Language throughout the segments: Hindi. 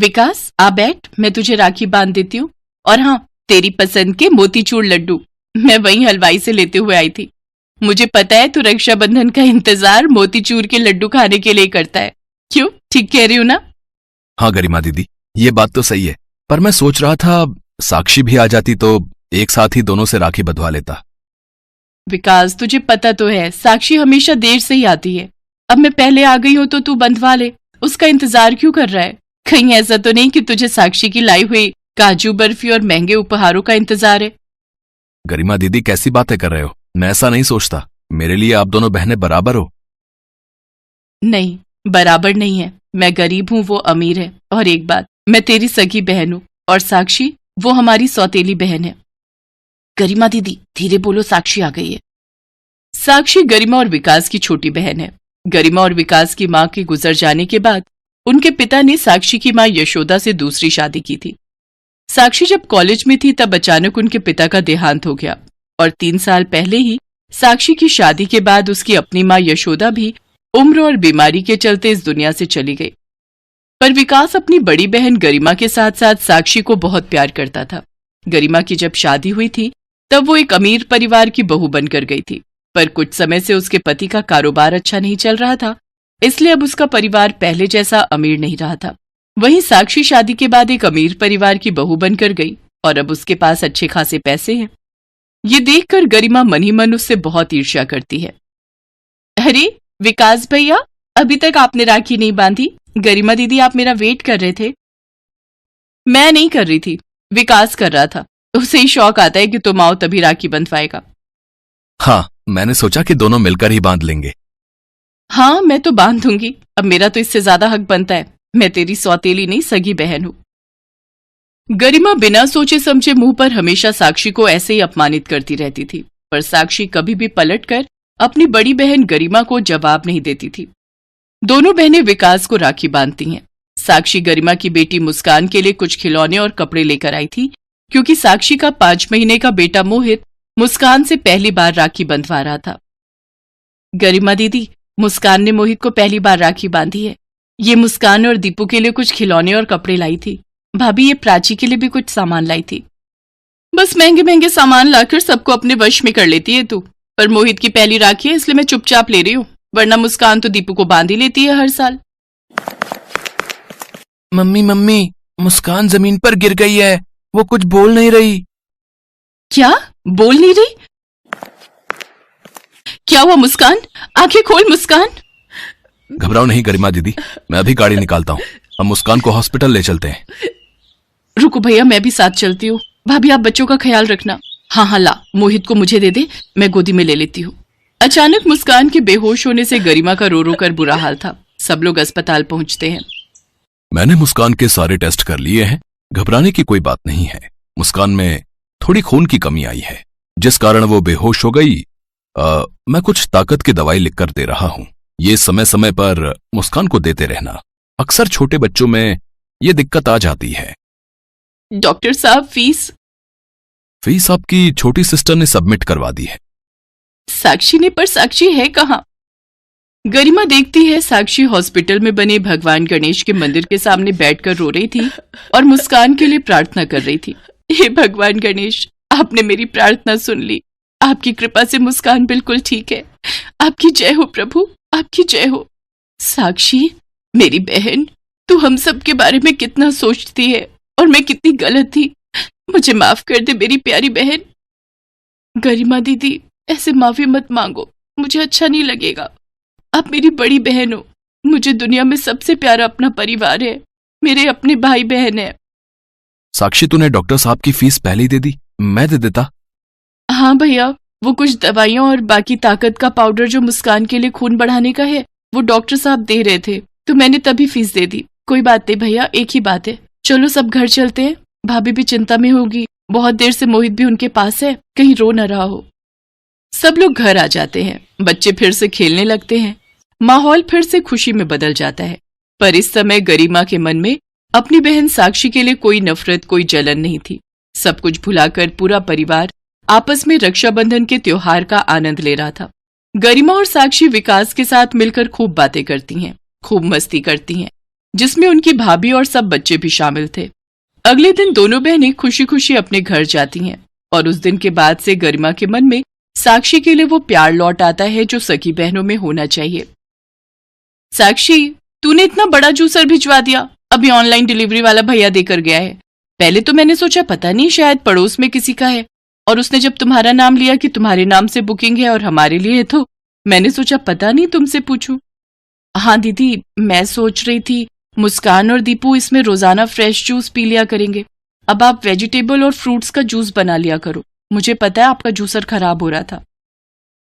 विकास आ बैठ, मैं तुझे राखी बांध देती हूँ। और हाँ, तेरी पसंद के मोतीचूर लड्डू मैं वहीं हलवाई से लेते हुए आई थी। मुझे पता है तू रक्षाबंधन का इंतजार मोतीचूर के लड्डू खाने के लिए करता है। क्यों, ठीक कह रही हूँ ना? हाँ गरिमा दीदी, ये बात तो सही है, पर मैं सोच रहा था साक्षी भी आ जाती तो एक साथ ही दोनों से राखी बंधवा लेता। विकास, तुझे पता तो है साक्षी हमेशा देर से ही आती है। अब मैं पहले आ गई हूँ तो तू बंधवा ले, उसका इंतजार क्यों कर रहा है? कहीं ऐसा तो नहीं कि तुझे साक्षी की लाई हुई काजू बर्फी और महंगे उपहारों का इंतजार है? गरिमा दीदी कैसी बातें कर रहे हो? मैं ऐसा नहीं सोचता। मेरे लिए आप दोनों बहनें बराबर हो। नहीं, बराबर नहीं है। मैं गरीब हूँ, वो अमीर है। और एक बात, मैं तेरी सगी बहन हूँ और साक्षी वो हमारी सौतेली बहन है। गरिमा दीदी धीरे बोलो, साक्षी आ गई है। साक्षी गरिमा और विकास की छोटी बहन है। गरिमा और विकास की माँ के गुजर जाने के बाद उनके पिता ने साक्षी की माँ यशोदा से दूसरी शादी की थी। साक्षी जब कॉलेज में थी तब अचानक उनके पिता का देहांत हो गया और 3 साल पहले ही साक्षी की शादी के बाद उसकी अपनी माँ यशोदा भी उम्र और बीमारी के चलते इस दुनिया से चली गई। पर विकास अपनी बड़ी बहन गरिमा के साथ साथ साक्षी को बहुत प्यार करता था। गरिमा की जब शादी हुई थी तब वो एक अमीर परिवार की बहू बनकर गई थी, पर कुछ समय से उसके पति का कारोबार अच्छा नहीं चल रहा था, इसलिए अब उसका परिवार पहले जैसा अमीर नहीं रहा था। वहीं साक्षी शादी के बाद एक अमीर परिवार की बहू बनकर गई और अब उसके पास अच्छे खासे पैसे हैं। ये देखकर गरिमा मन ही मन उससे बहुत ईर्ष्या करती है। अरे विकास भैया, अभी तक आपने राखी नहीं बांधी। गरिमा दीदी आप मेरा वेट कर रहे थे। मैं नहीं कर रही थी, विकास कर रहा था। उसे ही शौक आता है कि तुम आओ तभी राखी बंधवाएगा। हाँ, मैंने सोचा कि दोनों मिलकर ही बांध लेंगे। हाँ, मैं तो बांध दूंगी। अब मेरा तो इससे ज्यादा हक बनता है। मैं तेरी सौतेली नहीं, सगी बहन हूं। गरिमा बिना सोचे समझे मुंह पर हमेशा साक्षी को ऐसे ही अपमानित करती रहती थी, पर साक्षी कभी भी पलटकर अपनी बड़ी बहन गरिमा को जवाब नहीं देती थी। दोनों बहनें विकास को राखी बांधती हैं। साक्षी गरिमा की बेटी मुस्कान के लिए कुछ खिलौने और कपड़े लेकर आई थी, क्योंकि साक्षी का 5 महीने का बेटा मोहित मुस्कान से पहली बार राखी बंधवा रहा था। गरिमा दीदी, मुस्कान ने मोहित को पहली बार राखी बांधी है। ये मुस्कान और दीपू के लिए कुछ खिलौने और कपड़े लाई थी। भाभी, ये प्राची के लिए भी कुछ सामान लाई थी। बस महंगे महंगे सामान लाकर सबको अपने वश में कर लेती है तू। पर मोहित की पहली राखी है इसलिए मैं चुपचाप ले रही हूँ, वरना मुस्कान तो दीपू को बांध ही लेती है हर साल। मम्मी मम्मी, मुस्कान जमीन पर गिर गई है, वो कुछ बोल नहीं रही। क्या बोल नहीं रही? क्या हुआ मुस्कान? आंखें खोल मुस्कान। घबराओ नहीं गरिमा दीदी, मैं अभी गाड़ी निकालता हूँ। हम मुस्कान को हॉस्पिटल ले चलते हैं। रुको भैया, मैं भी साथ चलती हूँ। भाभी आप बच्चों का ख्याल रखना। हाँ हाँ, ला मोहित को मुझे दे दे, मैं गोदी में ले लेती हूँ। अचानक मुस्कान के बेहोश होने से गरिमा का रो रो कर बुरा हाल था। सब लोग अस्पताल पहुंचते हैं। मैंने मुस्कान के सारे टेस्ट कर लिए हैं, घबराने की कोई बात नहीं है। मुस्कान में थोड़ी खून की कमी आई है, जिस कारण वो बेहोश हो गई। मैं कुछ ताकत की दवाई लिखकर दे रहा हूँ। ये समय समय पर मुस्कान को देते रहना। अक्सर छोटे बच्चों में ये दिक्कत आ जाती है। डॉक्टर साहब, फीस आपकी छोटी सिस्टर ने सबमिट करवा दी है। साक्षी ने? पर साक्षी है कहाँ? गरिमा देखती है साक्षी हॉस्पिटल में बने भगवान गणेश के मंदिर के सामने बैठकर रो रही थी और मुस्कान के लिए प्रार्थना कर रही थी। हे भगवान गणेश, आपने मेरी प्रार्थना सुन ली। आपकी कृपा से मुस्कान बिल्कुल ठीक है। आपकी जय हो प्रभु, आपकी जय हो। साक्षी मेरी बहन, तू हम सब के बारे में कितना सोचती है और मैं कितनी गलत थी। मुझे माफ कर दे मेरी प्यारी बहन। गरिमा दीदी, ऐसे माफी मत मांगो, मुझे अच्छा नहीं लगेगा। आप मेरी बड़ी बहन हो। मुझे दुनिया में सबसे प्यारा अपना परिवार है, मेरे अपने भाई बहन है। साक्षी, तूने डॉक्टर साहब की फीस पहले ही दे दी, मैं दे देता। हाँ भैया, वो कुछ दवाइयाँ और बाकी ताकत का पाउडर जो मुस्कान के लिए खून बढ़ाने का है, वो डॉक्टर साहब दे रहे थे, तो मैंने तभी फीस दे दी। कोई बात नहीं भैया, एक ही बात है। चलो सब घर चलते हैं। भाभी भी चिंता में होगी, बहुत देर से मोहित भी उनके पास है, कहीं रो न रहा हो। सब लोग घर आ जाते हैं। बच्चे फिर से खेलने लगते हैं। माहौल फिर से खुशी में बदल जाता है। पर इस समय गरिमा के मन में अपनी बहन साक्षी के लिए कोई नफरत, कोई जलन नहीं थी। सब कुछ भुलाकर पूरा परिवार आपस में रक्षाबंधन के त्योहार का आनंद ले रहा था। गरिमा और साक्षी विकास के साथ मिलकर खूब बातें करती हैं, खूब मस्ती करती हैं। जिसमें उनकी भाभी और सब बच्चे भी शामिल थे। अगले दिन दोनों बहनें खुशी खुशी अपने घर जाती हैं और उस दिन के बाद से गरिमा के मन में साक्षी के लिए वो प्यार लौट आता है जो सगी बहनों में होना चाहिए। साक्षी, तूने इतना बड़ा जूसर भिजवा दिया, अभी ऑनलाइन डिलीवरी वाला भैया देकर गया है। पहले तो मैंने सोचा पता नहीं शायद पड़ोस में किसी का है, और उसने जब तुम्हारा नाम लिया कि तुम्हारे नाम से बुकिंग है और हमारे लिए है, तो मैंने सोचा पता नहीं तुमसे पूछूं। हाँ दीदी, मैं सोच रही थी मुस्कान और दीपू इसमें रोजाना फ्रेश जूस पी लिया करेंगे। अब आप वेजिटेबल और फ्रूट्स का जूस बना लिया करो, मुझे पता है आपका जूसर खराब हो रहा था।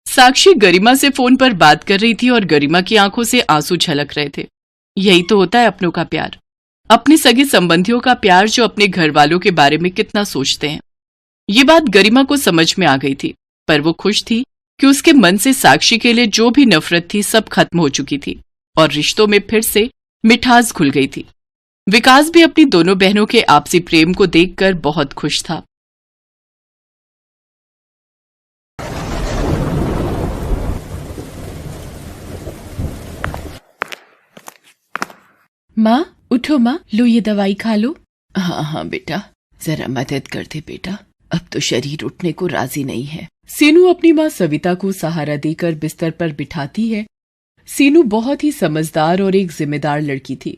साक्षी गरिमा से फोन पर बात कर रही थी और गरिमा की आंखों से आंसू झलक रहे थे। यही तो होता है अपनों का प्यार, अपने सगे संबंधियों का प्यार जो अपने घर वालों के बारे में कितना सोचते हैं। ये बात गरिमा को समझ में आ गई थी, पर वो खुश थी कि उसके मन से साक्षी के लिए जो भी नफरत थी सब खत्म हो चुकी थी और रिश्तों में फिर से मिठास घुल गई थी। विकास भी अपनी दोनों बहनों के आपसी प्रेम को देखकर बहुत खुश था। माँ उठो, माँ लो ये दवाई खा लो। हाँ हाँ बेटा, जरा मदद कर दे बेटा, अब तो शरीर उठने को राजी नहीं है। सीनू अपनी माँ सविता को सहारा देकर बिस्तर पर बिठाती है। सीनू बहुत ही समझदार और एक जिम्मेदार लड़की थी।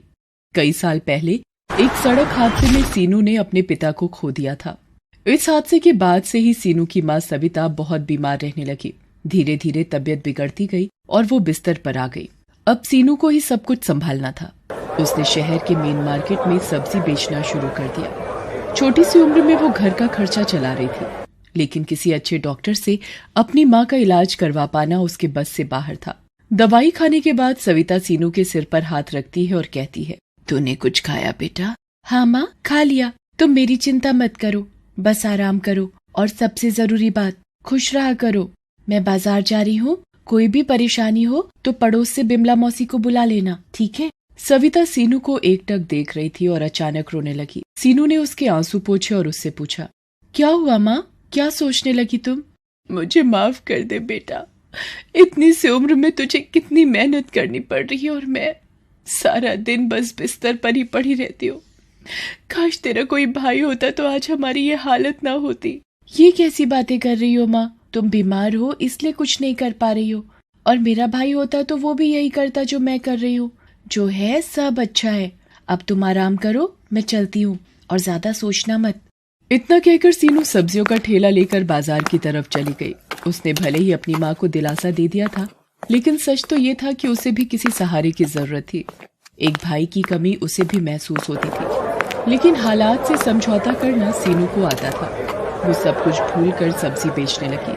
कई साल पहले एक सड़क हादसे में सीनू ने अपने पिता को खो दिया था। इस हादसे के बाद से ही सीनू की माँ सविता बहुत बीमार रहने लगी। धीरे धीरे तबीयत बिगड़ती गई और वो बिस्तर पर आ गई। अब सीनू को ही सब कुछ संभालना था। उसने शहर के मेन मार्केट में सब्जी बेचना शुरू कर दिया। छोटी सी उम्र में वो घर का खर्चा चला रही थी, लेकिन किसी अच्छे डॉक्टर से अपनी माँ का इलाज करवा पाना उसके बस से बाहर था। दवाई खाने के बाद सविता सीनू के सिर पर हाथ रखती है और कहती है, तूने कुछ खाया बेटा? हाँ माँ, खा लिया। तुम मेरी चिंता मत करो, बस आराम करो और सबसे जरूरी बात, खुश रहा करो। मैं बाजार जा रही हूँ, कोई भी परेशानी हो तो पड़ोस से बिमला मौसी को बुला लेना, ठीक है? सविता सीनू को एकटक देख रही थी और अचानक रोने लगी। सीनू ने उसके आंसू पोंछे और उससे पूछा, क्या हुआ माँ, क्या सोचने लगी तुम? मुझे माफ कर दे बेटा, इतनी सी उम्र में तुझे कितनी मेहनत करनी पड़ रही है और मैं सारा दिन बस बिस्तर पर ही पड़ी रहती हूँ। काश तेरा कोई भाई होता तो आज हमारी ये हालत ना होती। ये कैसी बातें कर रही हो माँ? तुम बीमार हो इसलिए कुछ नहीं कर पा रही हो, और मेरा भाई होता तो वो भी यही करता जो मैं कर रही हूँ। जो है सब अच्छा है, अब तुम आराम करो, मैं चलती हूँ और ज्यादा सोचना मत। इतना कहकर सीनू सब्जियों का ठेला लेकर बाजार की तरफ चली गई। उसने भले ही अपनी माँ को दिलासा दे दिया था, लेकिन सच तो ये था कि उसे भी किसी सहारे की जरूरत थी। एक भाई की कमी उसे भी महसूस होती थी, लेकिन हालात से समझौता करना सीनू को आता था। वो सब कुछ भूलकर सब्जी बेचने लगी।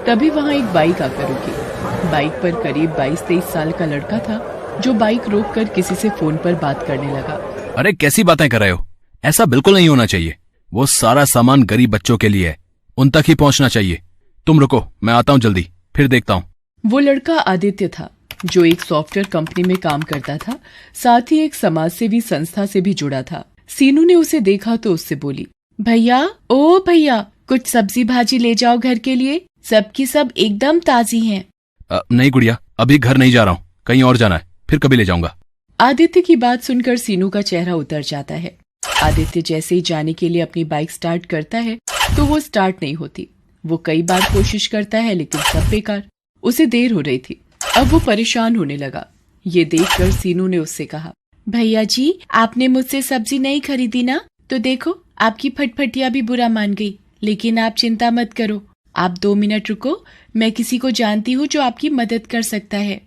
तभी वहाँ एक बाइक आकर रुकी। बाइक पर करीब 22-23 साल का लड़का था, जो बाइक रोककर किसी से फोन पर बात करने लगा। अरे कैसी बातें कर रहे हो, ऐसा बिल्कुल नहीं होना चाहिए। वो सारा सामान गरीब बच्चों के लिए है, उन तक ही पहुंचना चाहिए। तुम रुको, मैं आता हूं जल्दी, फिर देखता हूं। वो लड़का आदित्य था, जो एक सॉफ्टवेयर कंपनी में काम करता था, साथ ही एक समाजसेवी संस्था से भी जुड़ा था। सीनू ने उसे देखा तो उससे बोली, भैया, ओ भैया, कुछ सब्जी भाजी ले जाओ घर के लिए, सबकी सब एकदम ताजी हैं। नहीं गुड़िया, अभी घर नहीं जा रहा हूँ, कहीं और जाना है, फिर कभी ले जाऊंगा। आदित्य की बात सुनकर सीनू का चेहरा उतर जाता है। आदित्य जैसे ही जाने के लिए अपनी बाइक स्टार्ट करता है तो वो स्टार्ट नहीं होती। वो कई बार कोशिश करता है लेकिन सब बेकार। उसे देर हो रही थी, अब वो परेशान होने लगा। ये देखकर सीनू ने उससे कहा, भैया जी, आपने मुझसे सब्जी नहीं खरीदी ना, तो देखो आपकी फटफटिया भी बुरा मान गई। लेकिन आप चिंता मत करो, आप 2 मिनट रुको, मैं किसी को जानती हूँ जो आपकी मदद कर सकता है।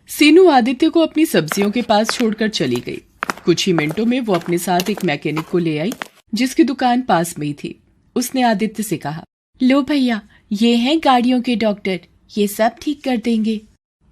सीनू आदित्य को अपनी सब्जियों के पास छोड़कर चली गई। कुछ ही मिनटों में वो अपने साथ एक मैकेनिक को ले आई, जिसकी दुकान पास में ही थी। उसने आदित्य से कहा, लो भैया, ये हैं गाड़ियों के डॉक्टर, ये सब ठीक कर देंगे।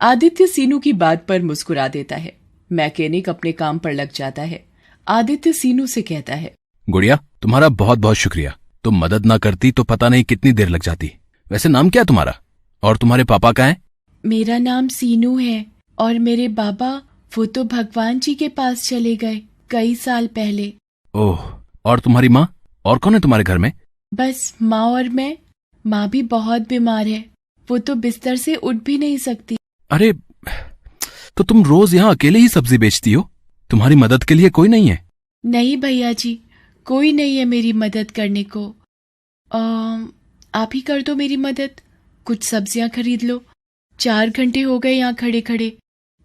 आदित्य सीनू की बात पर मुस्कुरा देता है। मैकेनिक अपने काम पर लग जाता है। आदित्य सीनू से कहता है, गुड़िया, तुम्हारा बहुत बहुत शुक्रिया। तुम मदद ना करती तो पता नहीं कितनी देर लग जाती। वैसे नाम क्या है तुम्हारा, और तुम्हारे पापा कहाँ हैं? मेरा नाम सीनू है, और मेरे बाबा वो तो भगवान जी के पास चले गए कई साल पहले। ओह, और तुम्हारी माँ, और कौन है तुम्हारे घर में? बस माँ और मैं। माँ भी बहुत बीमार है, वो तो बिस्तर से उठ भी नहीं सकती। अरे, तो तुम रोज यहाँ अकेले ही सब्जी बेचती हो? तुम्हारी मदद के लिए कोई नहीं है? नहीं भैया जी, कोई नहीं है मेरी मदद करने को। आप ही कर दो मेरी मदद, कुछ सब्जियां खरीद लो। 4 घंटे हो गए यहाँ खड़े खड़े,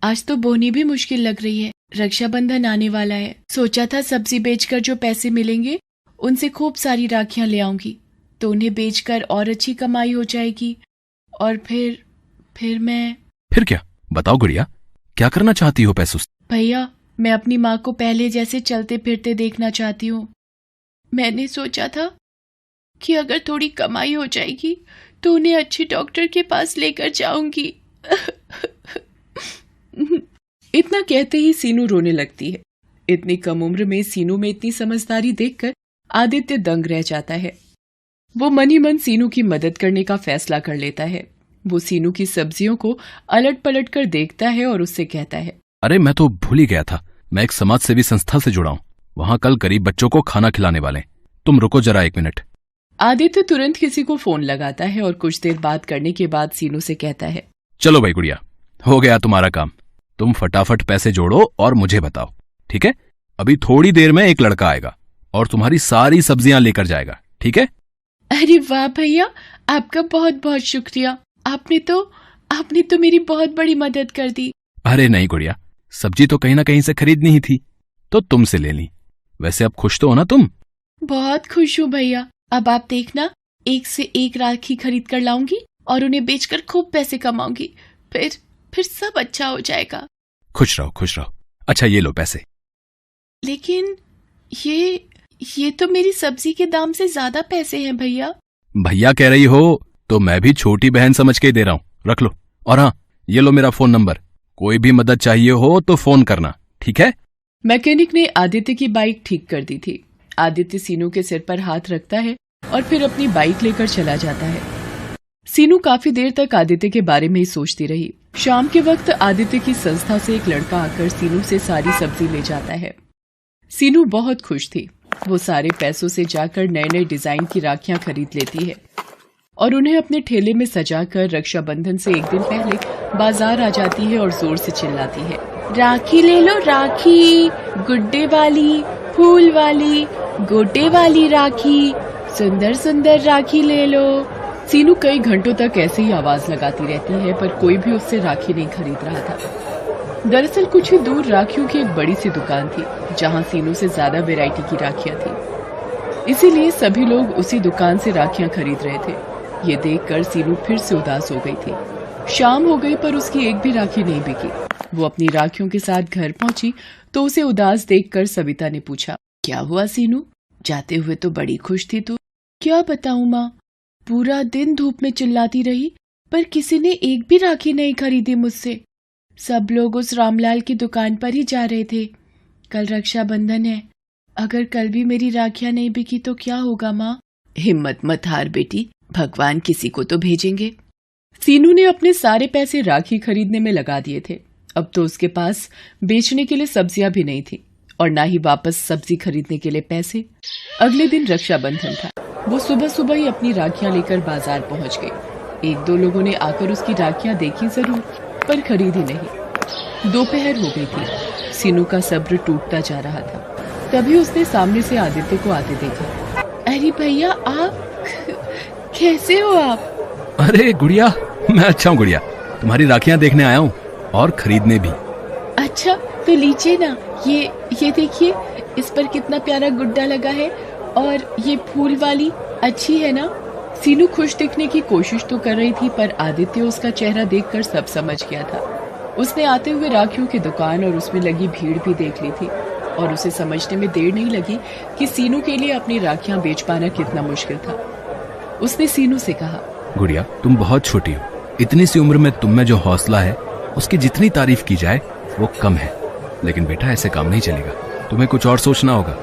आज तो बोनी भी मुश्किल लग रही है। रक्षाबंधन आने वाला है, सोचा था सब्जी बेचकर जो पैसे मिलेंगे उनसे खूब सारी राखियां ले आऊंगी, तो उन्हें बेचकर और अच्छी कमाई हो जाएगी। और फिर मैं... फिर क्या? बताओ गुड़िया, क्या करना चाहती हो पैसों से? भैया, मैं अपनी माँ को पहले जैसे चलते फिरते देखना चाहती हूँ। मैंने सोचा था कि अगर थोड़ी कमाई हो जाएगी तो उन्हें अच्छे डॉक्टर के पास लेकर जाऊंगी। इतना कहते ही सीनू रोने लगती है। इतनी कम उम्र में सीनू में इतनी समझदारी देखकर आदित्य दंग रह जाता है। वो मन ही मन सीनू की मदद करने का फैसला कर लेता है। वो सीनू की सब्जियों को अलट पलट कर देखता है और उससे कहता है, अरे मैं तो भूल ही गया था, मैं एक समाज सेवी संस्था से जुड़ा हूँ, वहाँ कल गरीब बच्चों को खाना खिलाने वाले। तुम रुको जरा 1 मिनट। आदित्य तुरंत किसी को फोन लगाता है और कुछ देर बात करने के बाद सीनू से कहता है, चलो भाई गुड़िया, हो गया तुम्हारा काम। तुम फटाफट पैसे जोड़ो और मुझे बताओ, ठीक है? अभी थोड़ी देर में एक लड़का आएगा और तुम्हारी सारी सब्जियां लेकर जाएगा, ठीक है? अरे वाह भैया, आपका बहुत बहुत शुक्रिया। आपने तो मेरी बहुत बड़ी मदद कर दी। अरे नहीं गुड़िया, सब्जी तो कहीं ना कहीं से खरीदनी ही थी, तो तुमसे ले ली। वैसे अब खुश तो हो ना तुम? बहुत खुश हूँ भैया। अब आप देखना, एक से एक राखी खरीद कर लाऊंगी और उन्हें बेचकर खूब पैसे कमाऊंगी। फिर सब अच्छा हो जाएगा। खुश रहो, खुश रहो। अच्छा ये लो पैसे। लेकिन ये तो मेरी सब्जी के दाम से ज्यादा पैसे हैं भैया। भैया कह रही हो तो मैं भी छोटी बहन समझ के दे रहा हूँ, रख लो। और हाँ, ये लो मेरा फोन नंबर, कोई भी मदद चाहिए हो तो फोन करना, ठीक है? मैकेनिक ने आदित्य की बाइक ठीक कर दी थी। आदित्य सीनू के सिर पर हाथ रखता है और फिर अपनी बाइक लेकर चला जाता है। सीनू काफी देर तक आदित्य के बारे में ही सोचती रही। शाम के वक्त आदित्य की संस्था से एक लड़का आकर सीनू से सारी सब्जी ले जाता है। सीनू बहुत खुश थी। वो सारे पैसों से जाकर नए नए डिजाइन की राखियां खरीद लेती है और उन्हें अपने ठेले में सजाकर रक्षाबंधन से एक दिन पहले बाजार आ जाती है और जोर से चिल्लाती है, राखी ले लो राखी, गुड्डे वाली, फूल वाली, गोटे वाली राखी, सुंदर सुंदर राखी ले लो। सीनू कई घंटों तक ऐसे ही आवाज लगाती रहती है, पर कोई भी उससे राखी नहीं खरीद रहा था। दरअसल कुछ ही दूर राखियों की एक बड़ी सी दुकान थी, जहां सीनू से ज्यादा वैरायटी की राखियां थी। इसीलिए सभी लोग उसी दुकान से राखियां खरीद रहे थे। ये देखकर सीनू फिर से उदास हो गई थी। शाम हो गई पर उसकी एक भी राखी नहीं बिकी। वो अपनी राखियों के साथ घर पहुंची तो उसे उदास देखकर सविता ने पूछा, क्या हुआ सीनू? जाते हुए तो बड़ी खुश थी तू। क्या बताऊं माँ, पूरा दिन धूप में चिल्लाती रही पर किसी ने एक भी राखी नहीं खरीदी मुझसे। सब लोग उस रामलाल की दुकान पर ही जा रहे थे। कल रक्षाबंधन है, अगर कल भी मेरी राखियां नहीं बिकी तो क्या होगा माँ? हिम्मत मत हार बेटी, भगवान किसी को तो भेजेंगे। सीनू ने अपने सारे पैसे राखी खरीदने में लगा दिए थे। अब तो उसके पास बेचने के लिए सब्जियां भी नहीं थी और ना ही वापस सब्जी खरीदने के लिए पैसे। अगले दिन रक्षाबंधन था। वो सुबह सुबह ही अपनी राखियां लेकर बाजार पहुंच गई। 1-2 लोगों ने आकर उसकी राखियां देखी जरूर, पर खरीदी नहीं। दोपहर हो गई थी। सीनू का सब्र टूटता जा रहा था। तभी उसने सामने से आदित्य को आते देखा। अरे भैया, आप कैसे हो आप? अरे गुड़िया, मैं अच्छा हूँ गुड़िया, तुम्हारी राखियां देखने आया हूँ और खरीदने भी। अच्छा तो लीजिए ना, ये देखिए, इस पर कितना प्यारा गुड्डा लगा है और ये फूल वाली अच्छी है ना? सीनू खुश दिखने की कोशिश तो कर रही थी, पर आदित्य उसका चेहरा देखकर सब समझ गया था। उसने आते हुए राखियों की दुकान और उसमें लगी भीड़ भी देख ली थी और उसे समझने में देर नहीं लगी कि सीनू के लिए अपनी राखियां बेच पाना कितना मुश्किल था। उसने सीनू से कहा, गुड़िया तुम बहुत छोटी हो, इतनी सी उम्र में तुम में जो हौसला है उसकी जितनी तारीफ की जाए वो कम है। लेकिन बेटा ऐसे काम नहीं चलेगा, तुम्हें कुछ और सोचना होगा।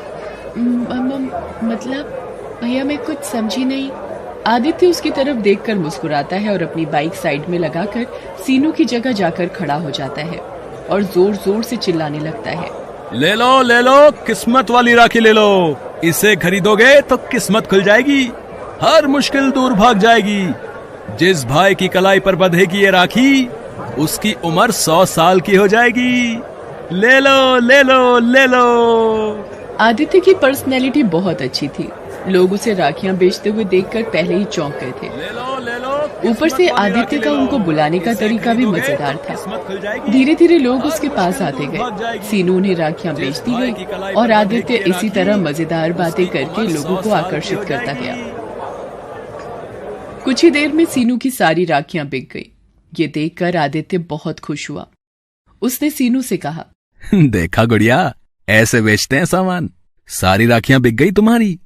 मतलब भैया मैं कुछ समझी नहीं। आदित्य उसकी तरफ देखकर मुस्कुराता है और अपनी बाइक साइड में लगाकर सीनू की जगह जाकर खड़ा हो जाता है और जोर जोर से चिल्लाने लगता है, ले लो, किस्मत वाली राखी ले लो। इसे खरीदोगे तो किस्मत खुल जाएगी, हर मुश्किल दूर भाग जाएगी। जिस भाई की कलाई पर बंधेगी ये राखी, उसकी उम्र 100 साल की हो जाएगी। ले लो ले लो ले लो। आदित्य की पर्सनैलिटी बहुत अच्छी थी। लोग उसे राखियां बेचते हुए देखकर पहले ही चौंक गए थे। ले लो ऊपर से आदित्य का उनको बुलाने का तरीका भी मजेदार था। धीरे धीरे लोग उसके पास आते गए। सीनू उन्हें राखियां बेचती गई और आदित्य इसी तरह मजेदार बातें करके लोगों को आकर्षित करता गया। कुछ ही देर में सीनू की सारी राखियां बिक गई। ये देखकर आदित्य बहुत खुश हुआ। उसने सीनू से कहा, देखा गुड़िया, ऐसे बेचते हैं सामान। सारी राखियां बिक गई तुम्हारी।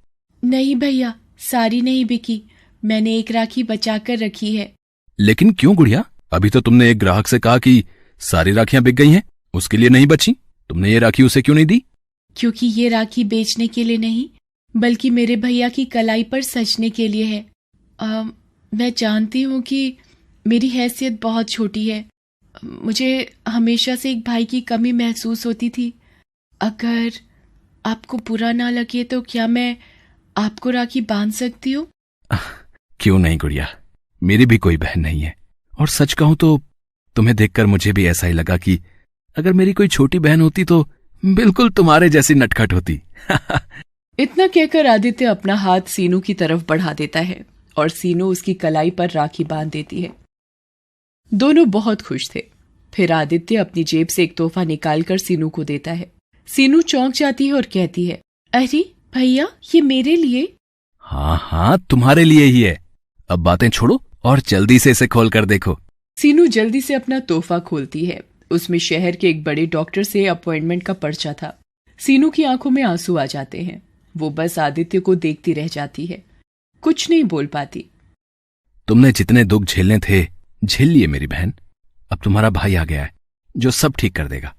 नहीं भैया, सारी नहीं बिकी, मैंने एक राखी बचा कर रखी है। लेकिन क्यों गुड़िया? अभी तो तुमने एक ग्राहक से कहा कि सारी राखियां बिक गई हैं, उसके लिए नहीं बची। तुमने ये राखी उसे क्यों नहीं दी? क्योंकि ये राखी बेचने के लिए नहीं, बल्कि मेरे भैया की कलाई पर सजने के लिए है। मैं जानती हूँ कि मेरी हैसियत बहुत छोटी है। मुझे हमेशा से एक भाई की कमी महसूस होती थी। अगर आपको बुरा ना लगे तो क्या मैं आपको राखी बांध सकती हूँ? क्यों नहीं गुड़िया, मेरी भी कोई बहन नहीं है। और सच कहूं तो तुम्हें देखकर मुझे भी ऐसा ही लगा कि अगर मेरी कोई छोटी बहन होती तो बिल्कुल तुम्हारे जैसी नटखट होती। इतना कहकर आदित्य अपना हाथ सीनू की तरफ बढ़ा देता है और सीनू उसकी कलाई पर राखी बांध देती है। दोनों बहुत खुश थे। फिर आदित्य अपनी जेब से एक तोहफा निकालकर सीनू को देता है। सीनू चौंक जाती है और कहती है, अरे भैया, ये मेरे लिए? हाँ, तुम्हारे लिए ही है। अब बातें छोड़ो और जल्दी से इसे खोल कर देखो। सीनू जल्दी से अपना तोहफा खोलती है। उसमें शहर के एक बड़े डॉक्टर से अपॉइंटमेंट का पर्चा था। सीनू की आंखों में आंसू आ जाते हैं। वो बस आदित्य को देखती रह जाती है, कुछ नहीं बोल पाती। तुमने जितने दुख झेलने थे झेल लिए मेरी बहन। अब तुम्हारा भाई आ गया है जो सब ठीक कर देगा।